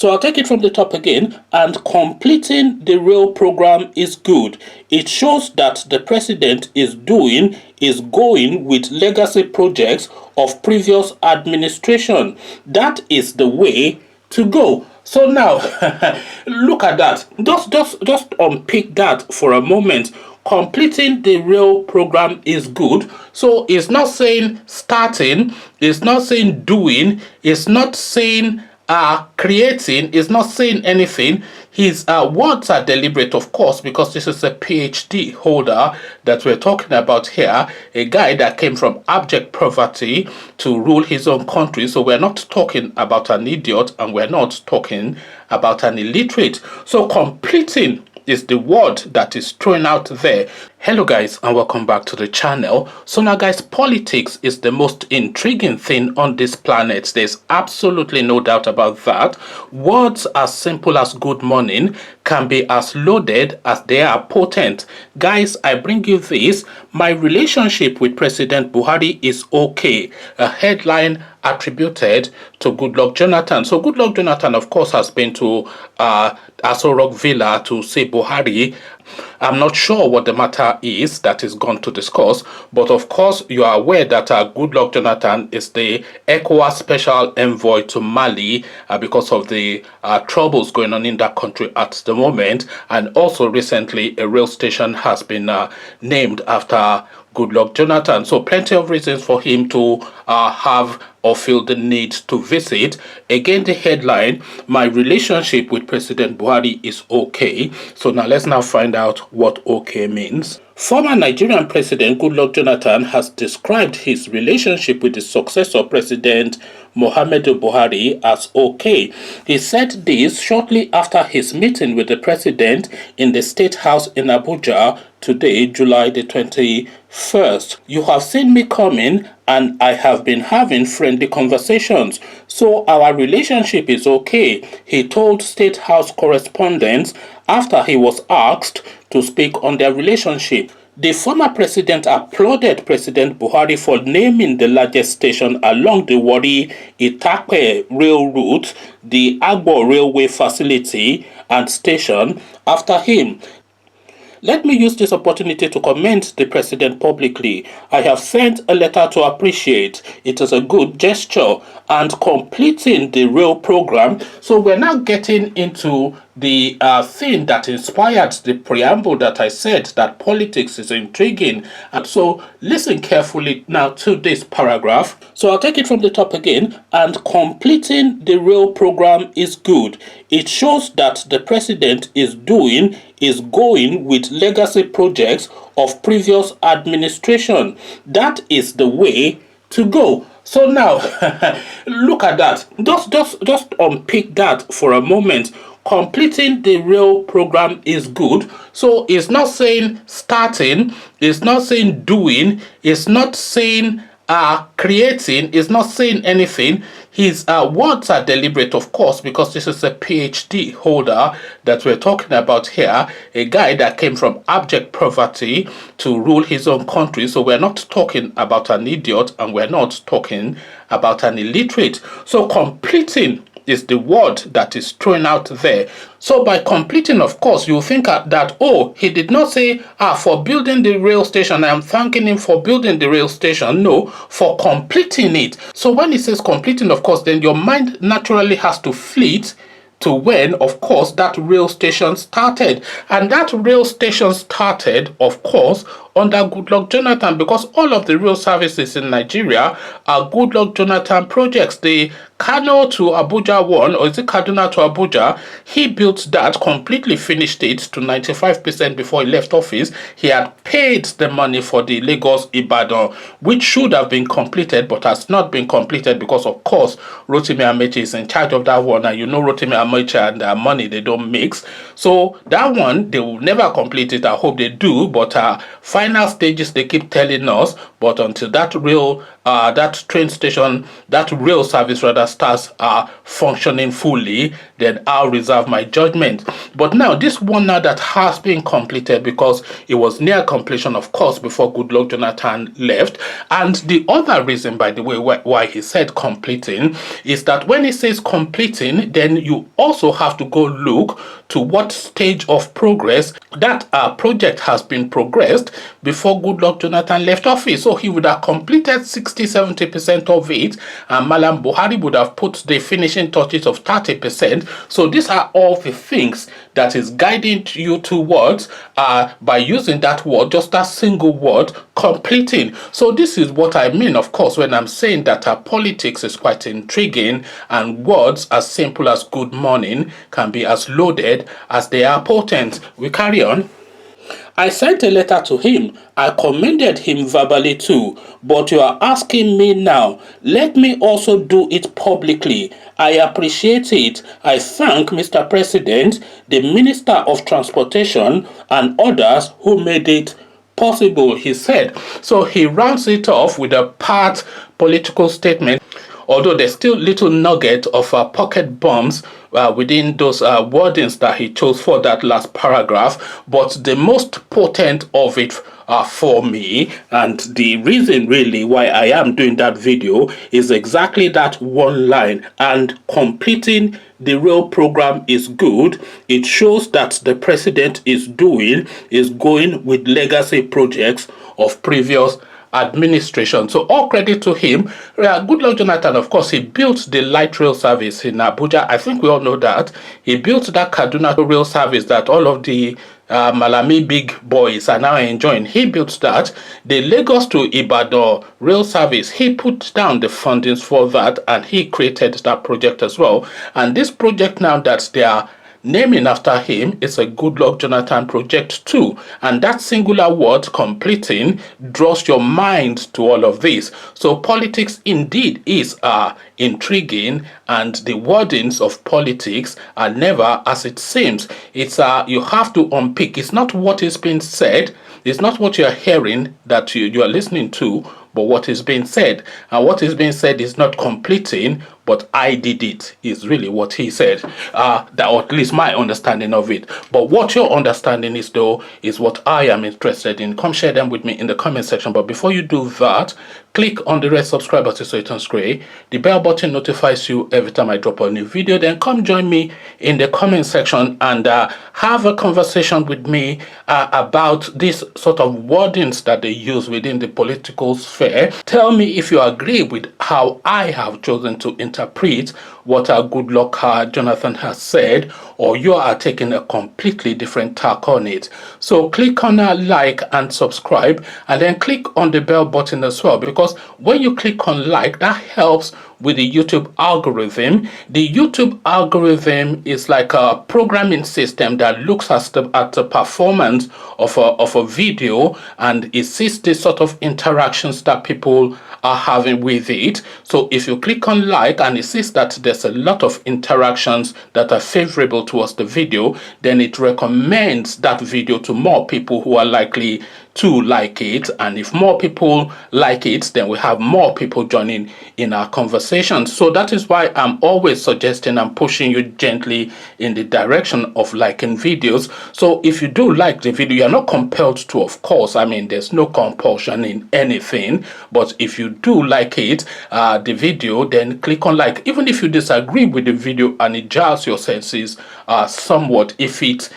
So I'll take it from the top again. And completing the rail program is good. It shows that the president is going with legacy projects of previous administration. That is the way to go. So now, look at that. Just unpick that for a moment. Completing the rail program is good. So it's not saying starting, it's not saying doing, it's not saying creating, is not saying anything. His words are deliberate, of course, because this is a PhD holder that we're talking about here, a guy that came from abject poverty to rule his own country. So we're not talking about an idiot, and we're not talking about an illiterate. So completing is the word that is thrown out there. Hello guys, and welcome back to the channel. So now guys, politics is the most intriguing thing on this planet. There's absolutely no doubt about that. Words as simple as good morning can be as loaded as they are potent. Guys, I bring you this. My relationship with President Buhari is okay. A headline attributed to Goodluck Jonathan. So Goodluck Jonathan, of course, has been to Aso Rock Villa to see Buhari. I'm not sure what the matter is that is gone to discuss, but of course you are aware that Goodluck Jonathan is the ECOWAS special envoy to Mali because of the troubles going on in that country at the moment. And also recently a rail station has been named after Goodluck Jonathan. So plenty of reasons for him to have or feel the need to visit. Again, the headline, my relationship with President Buhari is okay. So now let's find out what okay means. Former Nigerian President Goodluck Jonathan has described his relationship with the successor President Muhammadu Buhari as okay. He said this shortly after his meeting with the president in the State House in Abuja today, July the 21st. You have seen me coming and I have been having friendly conversations. So our relationship is okay, he told State House correspondents after he was asked to speak on their relationship. The former president applauded President Buhari for naming the largest station along the Warri-Itakpe rail route, the Agbo Railway Facility and Station, after him. Let me use this opportunity to commend the president publicly. I have sent a letter to appreciate. It is a good gesture and completing the rail program. So we're now getting into the thing that inspired the preamble that I said, that politics is intriguing. And so listen carefully now to this paragraph. So I'll take it from the top again. And completing the rail program is good. It shows that the president is going with legacy projects of previous administration. That is the way to go. So now, look at that. Just unpick that for a moment. Completing the rail program is good. So it's not saying starting, it's not saying doing, it's not saying creating, is not saying anything. His words are deliberate, of course, because this is a PhD holder that we're talking about here, a guy that came from abject poverty to rule his own country. So we're not talking about an idiot, and we're not talking about an illiterate. So completing is the word that is thrown out there. So by completing, of course, you think that, oh, he did not say, for building the rail station, I am thanking him for building the rail station. No, for completing it. So when he says completing, of course, then your mind naturally has to fleet to when, of course, that rail station started. And that rail station started, of course, under Goodluck Jonathan, because all of the rail services in Nigeria are Goodluck Jonathan projects. The Kano to Abuja one, or is it Kaduna to Abuja? He built that, completely finished it to 95% before he left office. He had paid the money for the Lagos Ibadan, which should have been completed, but has not been completed because, of course, Rotimi Amechi is in charge of that one. And you know Rotimi Amechi and their money, they don't mix. So that one, they will never complete it. I hope they do, but final stages, they keep telling us, but until that that train station, that rail service rather, starts functioning fully, then I'll reserve my judgment. But now this one now that has been completed, because it was near completion, of course, before Goodluck Jonathan left. And the other reason, by the way, why he said completing is that when he says completing, then you also have to go look to what stage of progress that project has been progressed before Goodluck Jonathan left office. So he would have completed 60-70% of it, and Mallam Buhari would have put the finishing touches of 30%. So these are all the things that is guiding you towards by using that word, just that single word, completing. So this is what I mean, of course, when I'm saying that politics is quite intriguing, and words as simple as good morning can be as loaded as they are potent. We carry on. I sent a letter to him. I commended him verbally too, but you are asking me now. Let me also do it publicly. I appreciate it. I thank Mr. President, the Minister of Transportation, and others who made it possible, he said. So he rounds it off with a part political statement, although there's still little nugget of pocket bombs within those wordings that he chose for that last paragraph. But the most potent of it for me, and the reason really why I am doing that video, is exactly that one line: and completing the rail program is good. It shows that the president is going with legacy projects of previous administration. So all credit to him. Goodluck Jonathan, of course, he built the light rail service in Abuja. I think we all know that. He built that Kaduna rail service that all of the Malami big boys are now enjoying. He built that. The Lagos to Ibadan rail service, he put down the fundings for that, and he created that project as well. And this project now that they are naming after him is a Goodluck Jonathan project too. And that singular word, completing, draws your mind to all of this. So politics indeed is intriguing, and the wordings of politics are never as it seems. It's you have to unpick. It's not what is being said, it's not what you're hearing that you are listening to, but what is being said. And what is being said is not completing, but I did it, is really what he said. That, or at least my understanding of it. But what your understanding is, though, is what I am interested in. Come share them with me in the comment section. But before you do that, click on the red subscribe button so it turns gray. The bell button notifies you every time I drop a new video. Then come join me in the comment section and have a conversation with me about this sort of wordings that they use within the political sphere. Tell me if you agree with how I have chosen to interpret what Goodluck Jonathan has said, or you are taking a completely different tack on it. So click on like and subscribe, and then click on the bell button as well, because when you click on like, that helps with the YouTube algorithm. The YouTube algorithm is like a programming system that looks at the performance of a video, and it sees the sort of interactions that people are having with it. So if you click on like and it sees that there's a lot of interactions that are favorable towards the video, then it recommends that video to more people who are likely to like it. And if more people like it, then we have more people joining in our conversation. So that is why I'm always suggesting and pushing you gently in the direction of liking videos. So if you do like the video, you're not compelled to, of course. I mean, there's no compulsion in anything. But if you do like it, the video, then click on like. Even if you disagree with the video and it jars your senses somewhat, if it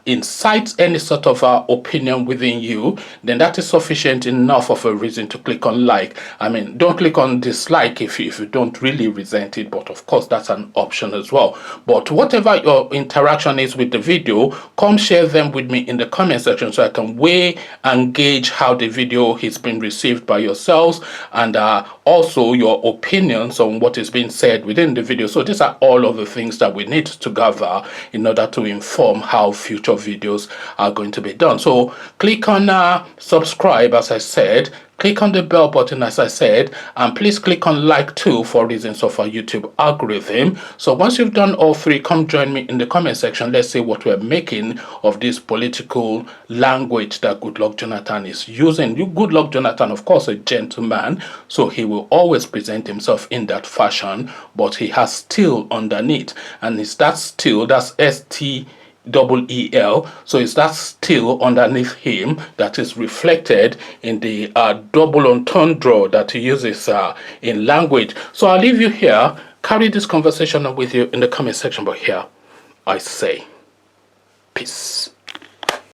incites any sort of opinion within you, then that is sufficient enough of a reason to click on like. I mean, don't click on dislike if you don't really resent it, but of course that's an option as well. But whatever your interaction is with the video, come share them with me in the comment section so I can weigh and gauge how the video has been received by yourselves, and also your opinions on what is being said within the video. So these are all of the things that we need to gather in order to inform how future videos are going to be done. So click on subscribe, as I said. Click on the bell button, as I said, and please click on like too for reasons of our YouTube algorithm. So once you've done all three, come join me in the comment section. Let's see what we're making of this political language that Goodluck Jonathan is using. Goodluck Jonathan, of course, a gentleman, so he will always present himself in that fashion, but he has still underneath, and it's that still, that's STEEL. So it's that still underneath him that is reflected in the double entendre that he uses in language. So I'll leave you here. Carry this conversation on with you in the comment section. But here I say, peace.